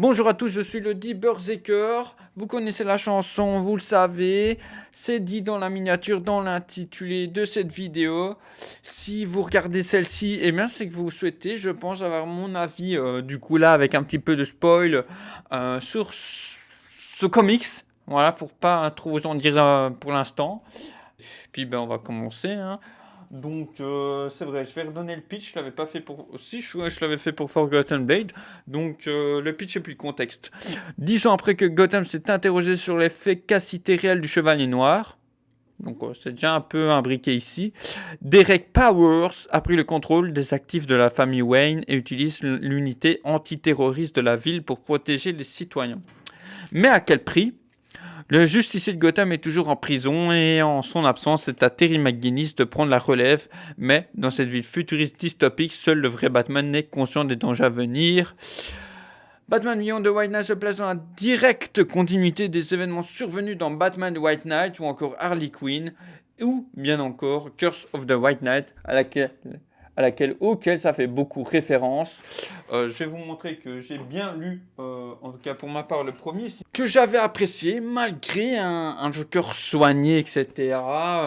Bonjour à tous, je suis le dit Berserker. Vous connaissez la chanson, vous le savez. C'est dit dans la miniature, dans l'intitulé de cette vidéo. Si vous regardez celle-ci, eh bien c'est que vous souhaitez, je pense, avoir mon avis, du coup là, avec un petit peu de spoil, sur ce comics. Voilà, pour pas trop vous en dire pour l'instant. Puis ben on va commencer, hein. Donc c'est vrai, je vais redonner le pitch, je l'avais pas fait pour... Si, je l'avais fait pour Forgotten Blade. Donc le pitch et puis le contexte. 10 ans après que Gotham s'est interrogé sur l'efficacité réelle du Chevalier Noir, donc c'est déjà un peu imbriqué ici, Derek Powers a pris le contrôle des actifs de la famille Wayne et utilise l'unité antiterroriste de la ville pour protéger les citoyens. Mais à quel prix? Le justicier de Gotham est toujours en prison et en son absence, c'est à Terry McGinnis de prendre la relève. Mais dans cette ville futuriste dystopique, seul le vrai Batman n'est conscient des dangers à venir. Batman Beyond the White Knight se place dans la directe continuité des événements survenus dans Batman the White Knight ou encore Harley Quinn ou bien encore Curse of the White Knight auquel ça fait beaucoup référence. Je vais vous montrer que j'ai bien lu, en tout cas pour ma part, le premier, que j'avais apprécié, malgré un Joker soigné, etc.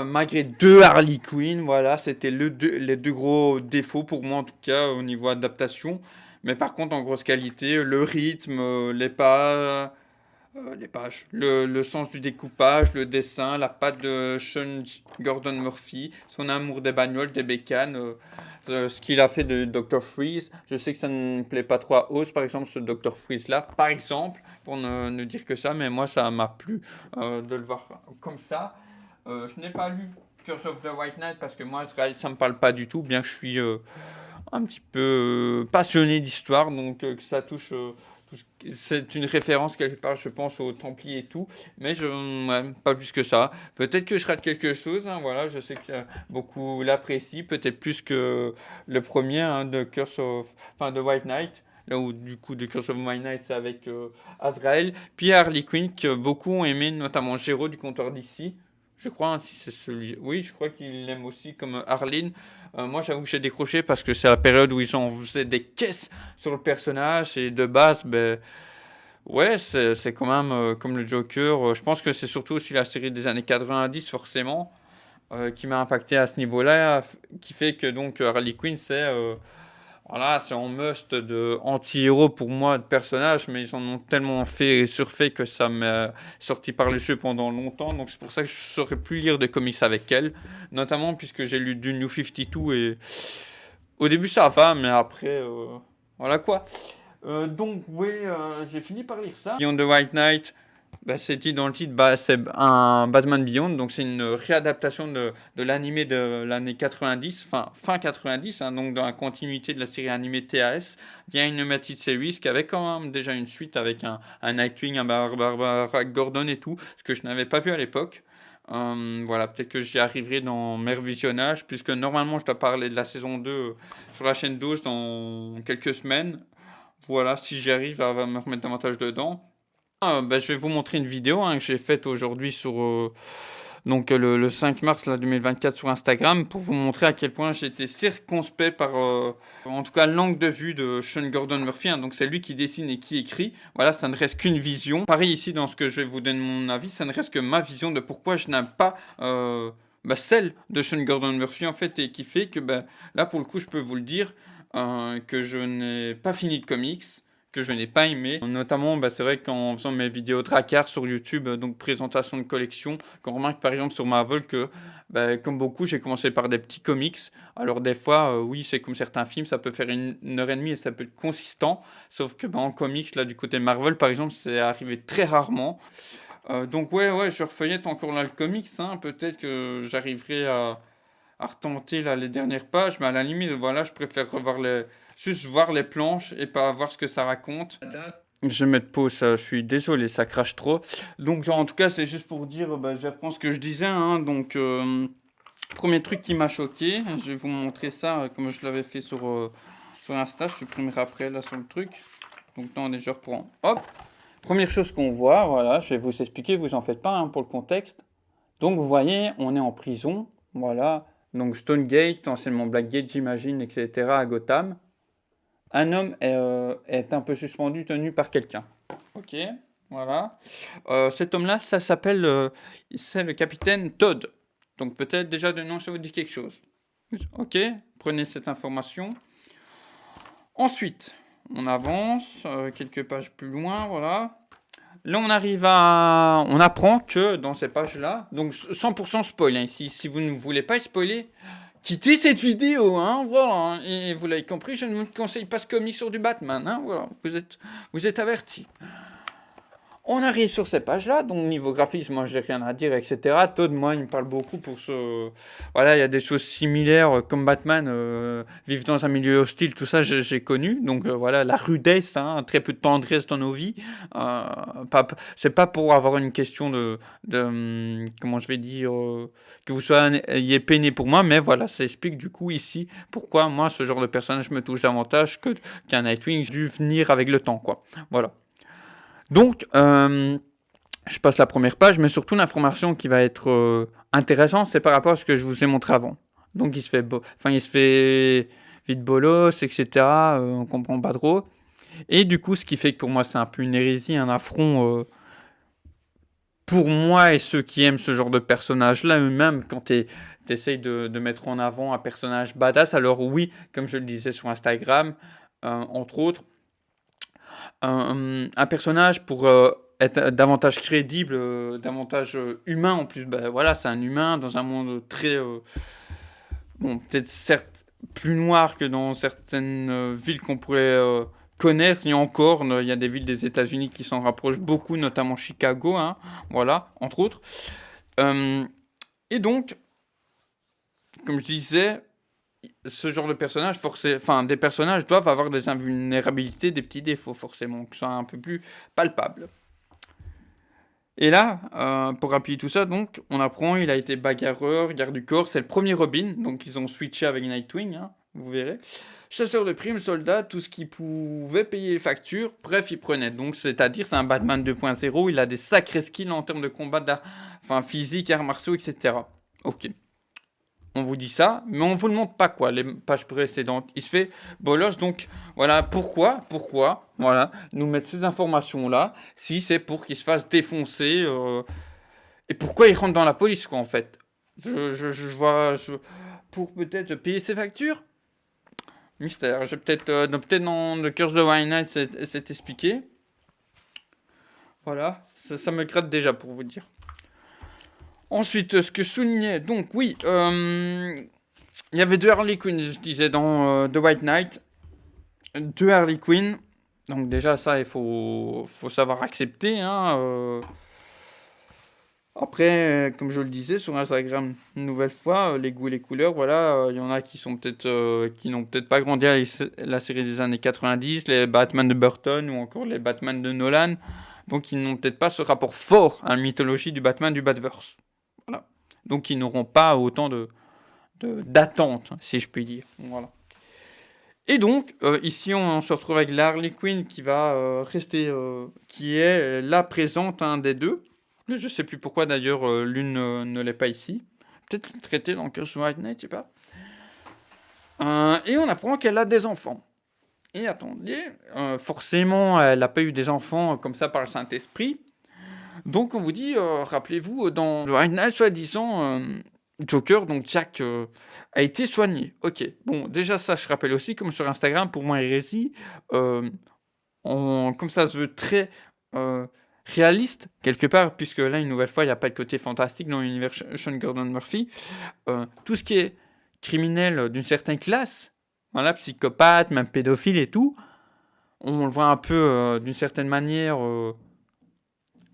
Malgré deux Harley Quinn, voilà, c'était les deux gros défauts pour moi, en tout cas, au niveau adaptation. Mais par contre, en grosse qualité, le rythme, les pages, le sens du découpage, le dessin, la patte de Sean Gordon Murphy, son amour des bagnoles, des bécanes, ce qu'il a fait de Dr. Freeze. Je sais que ça ne plaît pas trop à Oz, par exemple, ce Dr. Freeze-là, par exemple, pour ne dire que ça, mais moi, ça m'a plu de le voir comme ça. Je n'ai pas lu Curse of the White Knight parce que moi, Israël, ça me parle pas du tout, bien que je suis un petit peu passionné d'histoire, donc que ça touche c'est une référence quelque part, je pense, aux Templiers et tout, mais ouais, pas plus que ça. Peut-être que je rate quelque chose, hein, voilà, je sais que beaucoup l'apprécient, peut-être plus que le premier, hein, de White Knight. Là où du coup de Curse of White Knight c'est avec Azrael, puis Harley Quinn que beaucoup ont aimé, notamment Géraud du comptoir d'ici. Je crois, hein, si c'est celui. Oui, je crois qu'il l'aime aussi comme Arline. Moi, j'avoue que j'ai décroché parce que c'est la période où ils en faisaient des caisses sur le personnage et de base, ben, ouais, c'est quand même comme le Joker. Je pense que c'est surtout aussi la série des années 90, forcément, qui m'a impacté à ce niveau-là, qui fait que donc Harley Quinn, voilà, c'est en must de anti-héros pour moi, de personnage, mais ils en ont tellement fait et surfait que ça m'a sorti par les cheveux pendant longtemps. Donc c'est pour ça que je ne saurais plus lire des comics avec elle, notamment puisque j'ai lu du New 52 et au début ça va, mais après, voilà quoi. Donc oui, j'ai fini par lire ça. Beyond the White Knight, bah, c'est dit dans le titre, bah, c'est un Batman Beyond, donc c'est une réadaptation de l'animé de l'année 90, fin 90, hein, donc dans la continuité de la série animée TAS, via une Animated Series qui avait quand même déjà une suite avec un Nightwing, un Barbara Gordon et tout, ce que je n'avais pas vu à l'époque. Voilà, peut-être que j'y arriverai dans mes revisionnages, puisque normalement je dois parler de la saison 2 sur la chaîne 12 dans quelques semaines. Voilà, si j'y arrive à me remettre davantage dedans. Bah, je vais vous montrer une vidéo, hein, que j'ai faite aujourd'hui sur le 5 mars là, 2024 sur Instagram pour vous montrer à quel point j'étais circonspect par en tout cas l'angle de vue de Sean Gordon Murphy, hein. Donc c'est lui qui dessine et qui écrit. Voilà, ça ne reste qu'une vision. Pareil ici dans ce que je vais vous donner mon avis, ça ne reste que ma vision de pourquoi je n'aime pas celle de Sean Gordon Murphy en fait, et qui fait que là pour le coup je peux vous le dire que je n'ai pas fini de comics, que je n'ai pas aimé. Notamment, c'est vrai qu'en faisant mes vidéos Drakkar sur YouTube, donc présentation de collection, qu'on remarque par exemple sur Marvel que, comme beaucoup, j'ai commencé par des petits comics. Alors des fois, oui, c'est comme certains films, ça peut faire une heure et demie et ça peut être consistant. Sauf que en comics, là, du côté Marvel, par exemple, c'est arrivé très rarement. Donc ouais, je refeuillette encore là le comics, hein. Peut-être que j'arriverai à retenter là, les dernières pages, mais à la limite, voilà, je préfère juste voir les planches et pas voir ce que ça raconte. Je vais mettre pause, je suis désolé, ça crache trop. Donc en tout cas, c'est juste pour dire, j'apprends ce que je disais, hein. Donc premier truc qui m'a choqué, je vais vous montrer ça comme je l'avais fait sur Insta, je supprimerai après là sur le truc. Donc non, déjà je reprends. Hop, première chose qu'on voit, voilà, je vais vous expliquer, vous en faites pas, hein, pour le contexte. Donc vous voyez, on est en prison, voilà. Donc Stonegate, anciennement Blackgate, j'imagine, etc. à Gotham. un homme est un peu suspendu, tenu par quelqu'un. Ok, voilà. Cet homme-là, ça s'appelle, c'est le capitaine Todd. Donc peut-être déjà de nom, ça vous dit quelque chose. Ok, prenez cette information. Ensuite, on avance quelques pages plus loin, voilà. Là, on apprend que dans ces pages-là, donc 100% spoil, hein, ici, si vous ne voulez pas spoiler, quittez cette vidéo, hein, voilà. Hein. Et vous l'avez compris, je ne vous conseille pas ce comic sur du Batman, hein, voilà. Vous êtes avertis. On arrive sur ces pages-là, donc niveau graphisme, moi j'ai rien à dire, etc. Todd, moi, il me parle beaucoup pour ce... Voilà, il y a des choses similaires comme Batman, vivre dans un milieu hostile, tout ça, j'ai connu. Donc voilà, la rudesse, hein, très peu de tendresse dans nos vies. C'est pas pour avoir une question comment je vais dire, que vous soyez peiné pour moi, mais voilà, ça explique du coup ici pourquoi moi, ce genre de personnage me touche davantage qu'un Nightwing dû venir avec le temps, quoi. Voilà. Donc, je passe la première page, mais surtout l'information qui va être intéressante, c'est par rapport à ce que je vous ai montré avant. Donc, il se fait vite bolos, etc. On comprend pas trop. Et du coup, ce qui fait que pour moi, c'est un peu une hérésie, un affront pour moi et ceux qui aiment ce genre de personnage-là eux-mêmes, quand t'essayes de mettre en avant un personnage badass, alors oui, comme je le disais sur Instagram, entre autres, un personnage pour être davantage crédible, davantage humain en plus. Bah, voilà, c'est un humain dans un monde très... bon, peut-être certes plus noir que dans certaines villes qu'on pourrait connaître. Et encore, il y a des villes des États-Unis qui s'en rapprochent beaucoup, notamment Chicago, hein, voilà, entre autres. Et donc, comme je disais, ce genre de personnage, des personnages doivent avoir des invulnérabilités, des petits défauts forcément, qui soient un peu plus palpables. Et là, pour appuyer tout ça, donc, on apprend, il a été bagarreur, garde du corps, c'est le premier Robin, donc ils ont switché avec Nightwing, hein, vous verrez. Chasseur de primes, soldat, tout ce qui pouvait payer les factures, bref, il prenait. Donc, c'est-à-dire, c'est un Batman 2.0, il a des sacrés skills en termes de combat, physique, arts martiaux, etc. Ok. On vous dit ça, mais on vous le montre pas, quoi, les pages précédentes. Il se fait bolos, donc voilà, pourquoi, voilà, nous mettre ces informations-là, si c'est pour qu'il se fasse défoncer, et pourquoi il rentre dans la police, quoi, en fait. Pour peut-être payer ses factures. Mystère, peut-être dans The Curse of White Knight, c'est expliqué. Voilà, ça me gratte déjà, pour vous dire. Ensuite, ce que je soulignais, donc oui, il y avait deux Harley Quinn, je disais, dans The White Knight. Deux Harley Quinn. Donc déjà, ça, il faut savoir accepter. Hein, Après, comme je le disais sur Instagram, une nouvelle fois, les goûts et les couleurs, voilà, il y en a qui sont peut-être qui n'ont peut-être pas grandi avec la série des années 90, les Batman de Burton ou encore les Batman de Nolan. Donc ils n'ont peut-être pas ce rapport fort à la mythologie du Batman du Batverse. Voilà. Donc ils n'auront pas autant d'attentes, si je puis dire. Voilà. Et donc, ici, on se retrouve avec la Harley Quinn qui va rester, qui est là présente, un des deux. Je ne sais plus pourquoi d'ailleurs l'une ne l'est pas ici. Peut-être traitée dans Curse of White Knight, je sais pas. Et on apprend qu'elle a des enfants. Et attendez, forcément, elle n'a pas eu des enfants comme ça par le Saint-Esprit. Donc on vous dit, rappelez-vous, dans White Knight, soi-disant, Joker, donc Jack, a été soigné. Ok, bon, déjà ça, je rappelle aussi, comme sur Instagram, pour moi, hérésie, comme ça se veut très réaliste, quelque part, puisque là, une nouvelle fois, il n'y a pas le côté fantastique dans l'univers Sean Gordon Murphy. Tout ce qui est criminel d'une certaine classe, voilà, psychopathe, même pédophile et tout, on le voit un peu d'une certaine manière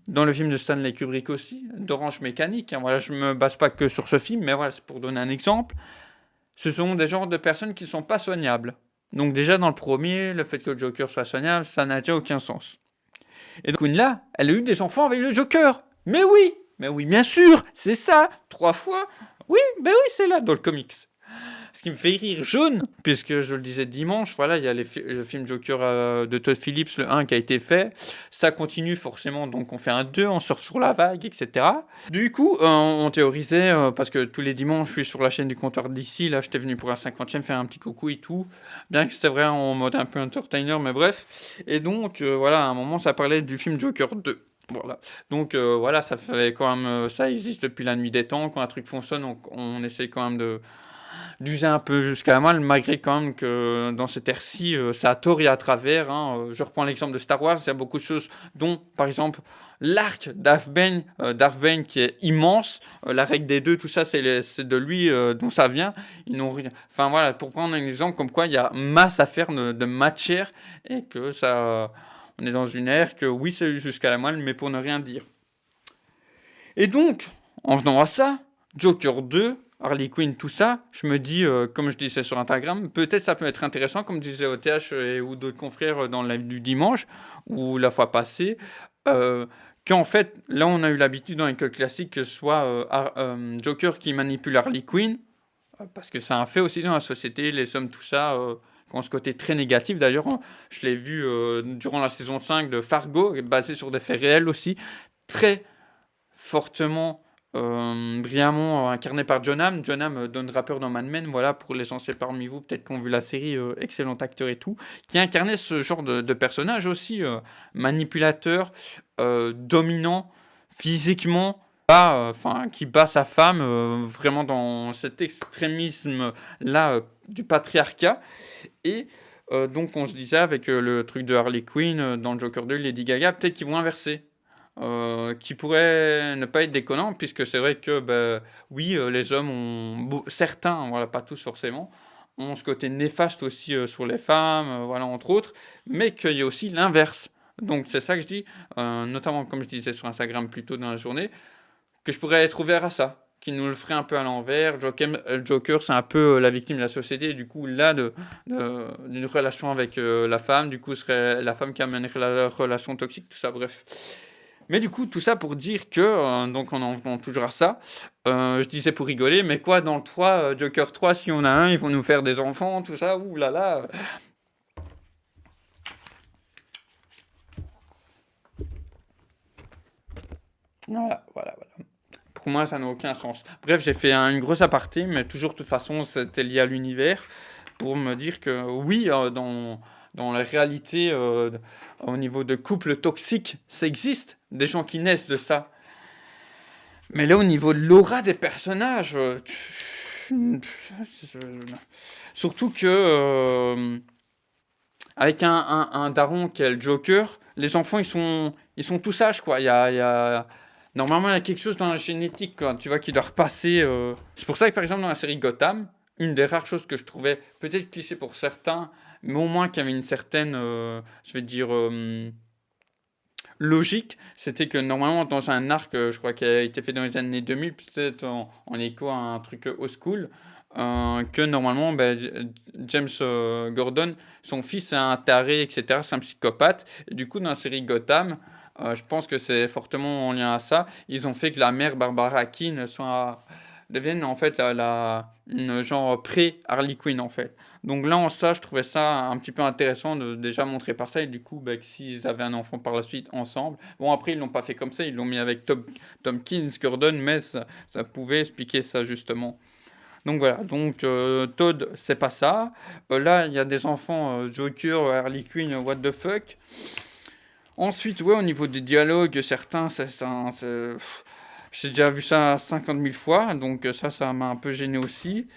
dans le film de Stanley Kubrick aussi, d'Orange Mécanique. Hein, voilà, je ne me base pas que sur ce film, mais voilà, c'est pour donner un exemple. Ce sont des genres de personnes qui ne sont pas soignables. Donc déjà dans le premier, le fait que le Joker soit soignable, ça n'a déjà aucun sens. Et donc là, elle a eu des enfants avec le Joker. Mais oui, bien sûr, c'est ça, 3 fois. Oui, c'est là dans le comics. ce qui me fait rire jaune, puisque je le disais dimanche, voilà, il y a le film Joker de Todd Phillips, le 1 qui a été fait. Ça continue forcément, donc on fait un 2, on sort sur la vague, etc. Du coup, on théorisait, parce que tous les dimanches, je suis sur la chaîne du comptoir d'ici, là, j'étais venu pour un 50e faire un petit coucou et tout. Bien que c'était vrai en mode un peu entertainer, mais bref. Et donc, voilà, à un moment, ça parlait du film Joker 2. Voilà. Donc voilà, ça fait quand même, ça existe depuis la nuit des temps. Quand un truc fonctionne, on essaie quand même d'user un peu jusqu'à la moelle, malgré quand même que dans cette ère-ci, ça a tort et à travers. Hein. Je reprends l'exemple de Star Wars, il y a beaucoup de choses dont, par exemple, l'arc Darth Bane qui est immense, la règle des deux, tout ça, c'est de lui dont ça vient. Ils n'ont rien. Enfin voilà, pour prendre un exemple, comme quoi il y a masse à faire de matière et que ça, on est dans une ère que oui, c'est jusqu'à la moelle, mais pour ne rien dire. Et donc, en venant à ça, Joker 2, Harley Quinn, tout ça, je me dis, comme je disais sur Instagram, peut-être ça peut être intéressant, comme disait OTH ou d'autres confrères dans le live du dimanche, ou la fois passée, qu'en fait, là on a eu l'habitude dans les codes classiques que ce soit Joker qui manipule Harley Quinn, parce que c'est un fait aussi dans la société, les hommes, tout ça, qui ont ce côté très négatif. D'ailleurs, je l'ai vu durant la saison 5 de Fargo, basé sur des faits réels aussi, très fortement, brillamment incarné par John Hamm. John Hamm, Don Draper dans Mad Men, voilà, pour l'essentiel parmi vous, peut-être qui ont vu la série, excellent acteur et tout, qui incarnait ce genre de personnage aussi, manipulateur, dominant, physiquement, qui bat sa femme, vraiment dans cet extrémisme-là du patriarcat. Et donc on se disait avec le truc de Harley Quinn dans le Joker 2, Lady Gaga, peut-être qu'ils vont inverser. Qui pourrait ne pas être déconnant, puisque c'est vrai que oui, les hommes ont certains, voilà, pas tous forcément, ont ce côté néfaste aussi sur les femmes, voilà, entre autres, mais qu'il y a aussi l'inverse. Donc c'est ça que je dis, notamment comme je disais sur Instagram plus tôt dans la journée, que je pourrais être ouvert à ça, qui nous le ferait un peu à l'envers. Joker, c'est un peu la victime de la société, et du coup, là, d'une relation avec la femme, du coup, serait la femme qui amènerait la relation toxique, tout ça, bref. Mais du coup, tout ça pour dire que, donc on en venant toujours à ça, je disais pour rigoler, mais quoi, dans le 3, Joker 3, si on a un, ils vont nous faire des enfants, tout ça, ouh là là. Voilà. Pour moi, ça n'a aucun sens. Bref, j'ai fait une grosse aparté, mais toujours de toute façon, c'était lié à l'univers, pour me dire que oui, dans la réalité, au niveau de couple toxique, ça existe, des gens qui naissent de ça. Mais là, au niveau de l'aura des personnages, surtout que avec un daron qui est le Joker, les enfants ils sont tous sages quoi. Normalement il y a quelque chose dans la génétique quoi, tu vois, qui doit repasser. C'est pour ça que par exemple dans la série Gotham, une des rares choses que je trouvais peut-être cliché pour certains, mais au moins qui avait une certaine, je vais dire logique, c'était que normalement dans un arc, je crois qui a été fait dans les années 2000, peut-être en écho à un truc old school, que normalement James Gordon, son fils est un taré, etc., c'est un psychopathe, et du coup dans la série Gotham, je pense que c'est fortement en lien à ça, ils ont fait que la mère Barbara Keane devienne en fait une genre pré-Harley Quinn en fait. Donc là, en ça, je trouvais ça un petit peu intéressant de déjà montrer par ça. Et du coup, que s'ils avaient un enfant par la suite ensemble. Bon, après, ils l'ont pas fait comme ça. Ils l'ont mis avec Tompkins, Gordon, mais ça pouvait expliquer ça justement. Donc voilà. Donc Todd, c'est pas ça. Là, il y a des enfants, Joker, Harley Quinn, what the fuck. Ensuite, ouais, au niveau des dialogues, certains, j'ai déjà vu ça 50 000 fois. Donc ça m'a un peu gêné aussi.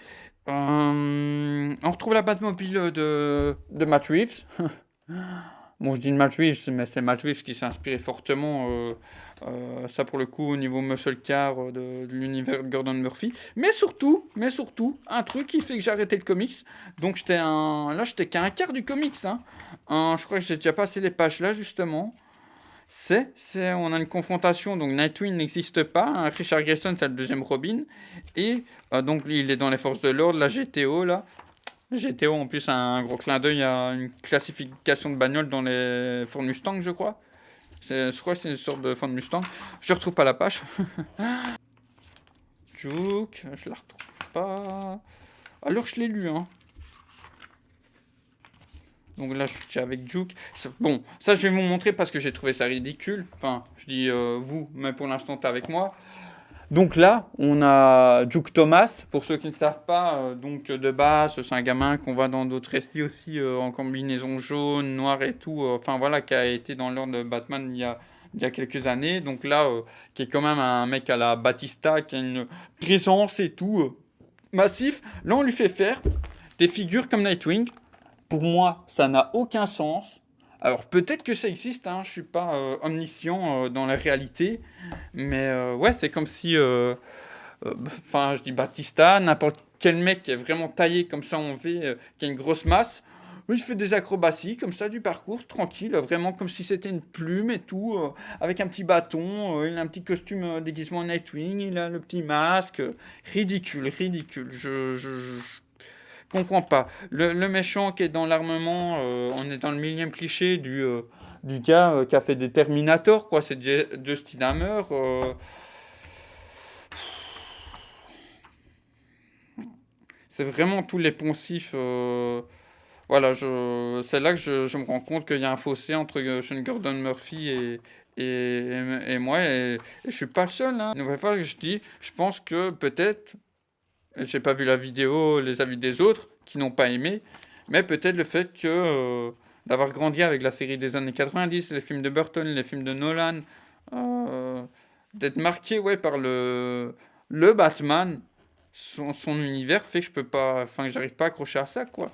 On retrouve la Batmobile de Matt Reeves. Bon, je dis de Matt Reeves, mais c'est Matt Reeves qui s'est inspiré fortement, ça pour le coup, au niveau muscle car de l'univers de Gordon Murphy. Mais surtout, un truc qui fait que j'ai arrêté le comics. Donc là, j'étais qu'à un quart du comics. Hein. Je crois que j'ai déjà passé les pages là, justement. On a une confrontation, donc Nightwing n'existe pas, hein, Richard Grayson c'est le deuxième Robin, et donc il est dans les forces de l'ordre, la GTO là. GTO en plus a un gros clin d'œil à une classification de bagnole dans les Ford Mustang je crois. Je crois que c'est une sorte de Ford Mustang. Je retrouve pas la page. Juke, je la retrouve pas. Alors je l'ai lu, hein. Donc là, je suis avec Juke. Bon, ça, je vais vous montrer parce que j'ai trouvé ça ridicule. Enfin, je dis vous, mais pour l'instant, t'es avec moi. Donc là, on a Duke Thomas, pour ceux qui ne savent pas, donc de base, c'est un gamin qu'on voit dans d'autres récits aussi, en combinaison jaune, noire et tout, enfin voilà, qui a été dans l'ordre de Batman il y a quelques années, donc là, qui est quand même un mec à la Batista, qui a une présence et tout, massif. Là, on lui fait faire des figures comme Nightwing. Pour moi, ça n'a aucun sens. Alors peut-être que ça existe, hein, je suis pas omniscient dans la réalité, mais ouais, c'est comme si, enfin, je dis Batista, n'importe quel mec qui est vraiment taillé comme ça en V, qui a une grosse masse, il fait des acrobaties comme ça, du parcours tranquille, vraiment comme si c'était une plume et tout, avec un petit bâton, il a un petit costume déguisement Nightwing, il a le petit masque, ridicule, ridicule. Je comprends pas. Le méchant qui est dans l'armement, on est dans le millième cliché du gars qui a fait des Terminator, quoi. C'est Justin Hammer. C'est vraiment tous les poncifs. Voilà, c'est là que je me rends compte qu'il y a un fossé entre Sean Gordon Murphy et moi. Et je suis pas le seul, hein. Une nouvelle fois que je dis, je pense que peut-être, j'ai pas vu la vidéo, les avis des autres qui n'ont pas aimé, mais peut-être le fait que d'avoir grandi avec la série des années 90, les films de Burton, les films de Nolan, euh, d'être marqué ouais, par le Batman, son univers fait que je peux pas, enfin que j'arrive pas à accrocher à ça quoi.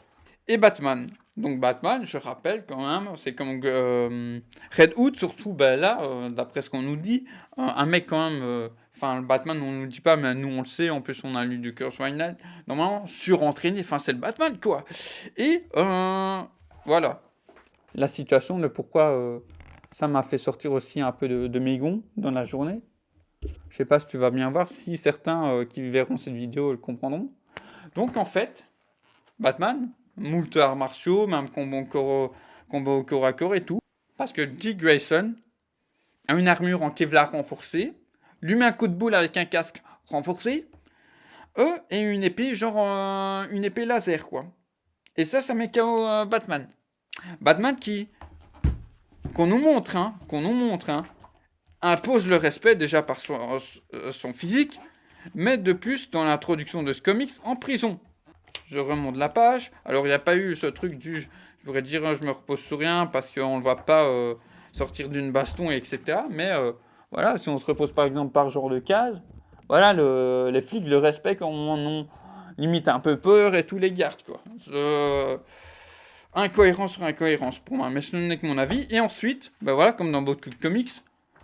Et Batman. Donc Batman, je rappelle quand même, c'est comme Red Hood, surtout ben là, d'après ce qu'on nous dit, un mec quand même, enfin le Batman on nous dit pas, mais nous on le sait, en plus on a lu du Curse Night, normalement surentraîné, enfin c'est le Batman quoi. Et voilà, la situation de pourquoi ça m'a fait sortir aussi un peu de mes gonds dans la journée. Je sais pas si tu vas bien voir, si certains qui verront cette vidéo le comprendront. Donc en fait, Batman, moult arts martiaux, même combat au corps à corps et tout. Parce que Dick Grayson a une armure en Kevlar renforcée, lui met un coup de boule avec un casque renforcé, et une épée, genre une épée laser, quoi. Et ça met KO Batman. Batman qu'on nous montre, hein, impose le respect déjà par son physique, mais de plus dans l'introduction de ce comics en prison. Je remonte la page. Alors, il n'y a pas eu ce truc je pourrais dire, je me repose sur rien parce qu'on ne le voit pas sortir d'une baston, etc. Mais voilà, si on se repose par exemple par genre de case, voilà, les flics le respectent, on en ont limite un peu peur et tous les gardent, quoi. Incohérence sur incohérence pour moi, mais ce n'est que mon avis. Et ensuite, bah voilà, comme dans beaucoup de comics,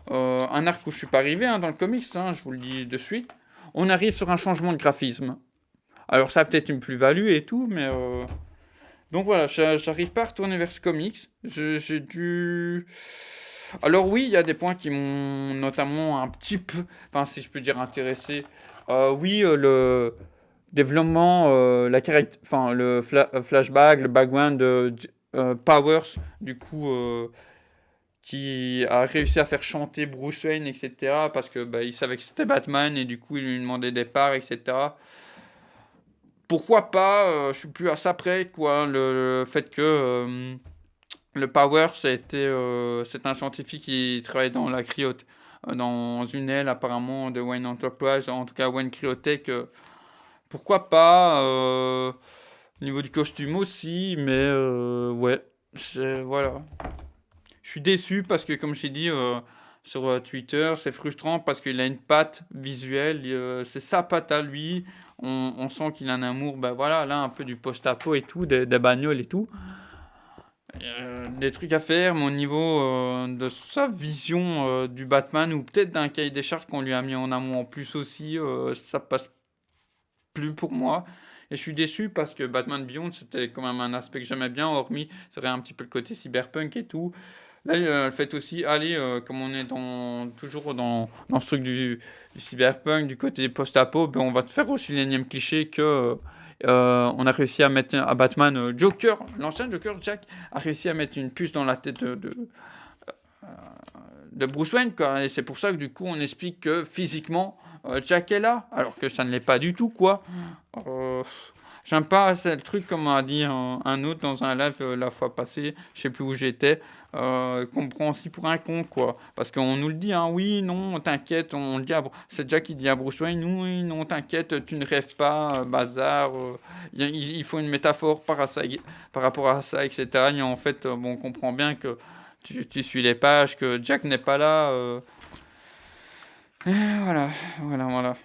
un arc où je suis pas arrivé dans le comics, hein, je vous le dis de suite, on arrive sur un changement de graphisme. Alors ça a peut-être une plus-value et tout, mais... Donc voilà, j'arrive pas à retourner vers ce comics. J'ai dû... Alors oui, il y a des points qui m'ont notamment un petit peu, enfin si je peux dire intéressé. Oui, le développement, enfin le flashback, le background de Powers, du coup, qui a réussi à faire chanter Bruce Wayne, etc. Parce que bah, il savait que c'était Batman et du coup il lui demandait des parts, etc. Pourquoi pas, je suis plus à ça près, quoi. Le fait que le Power, c'est un scientifique qui travaille dans la dans une aile apparemment de Wayne Enterprise, en tout cas Wayne Cryotech. Pourquoi pas, au niveau du costume aussi, mais ouais, voilà. Je suis déçu parce que, comme j'ai dit sur Twitter, c'est frustrant parce qu'il a une patte visuelle, c'est sa patte à lui. On sent qu'il a un amour, ben voilà, là un peu du post-apo et tout, des bagnoles et tout. Des trucs à faire, mais au niveau de sa vision du Batman, ou peut-être d'un cahier des charges qu'on lui a mis en amont en plus aussi, ça passe plus pour moi. Et je suis déçu parce que Batman Beyond, c'était quand même un aspect que j'aimais bien, hormis, c'est vrai, un petit peu le côté cyberpunk et tout. Là, le fait aussi, allez, comme on est toujours dans ce truc du cyberpunk, du côté post-apo, ben on va te faire aussi l'énième cliché que on a réussi à mettre à Batman Joker, l'ancien Joker, Jack, a réussi à mettre une puce dans la tête de Bruce Wayne, quoi. Et c'est pour ça que du coup, on explique que physiquement, Jack est là, alors que ça ne l'est pas du tout, quoi. Euh, J'aime pas, c'est le truc comme a dit un autre dans un live la fois passée, je sais plus où j'étais, qu'on me prend aussi pour un con, quoi. Parce qu'on nous le dit, hein, oui, non, t'inquiète, on le dit c'est Jack qui dit à Bruce Wayne, oui, non, t'inquiète, tu ne rêves pas, bazar. Il faut une métaphore par rapport à ça, etc. Et en fait, bon, on comprend bien que tu suis les pages, que Jack n'est pas là. Et voilà, voilà, voilà.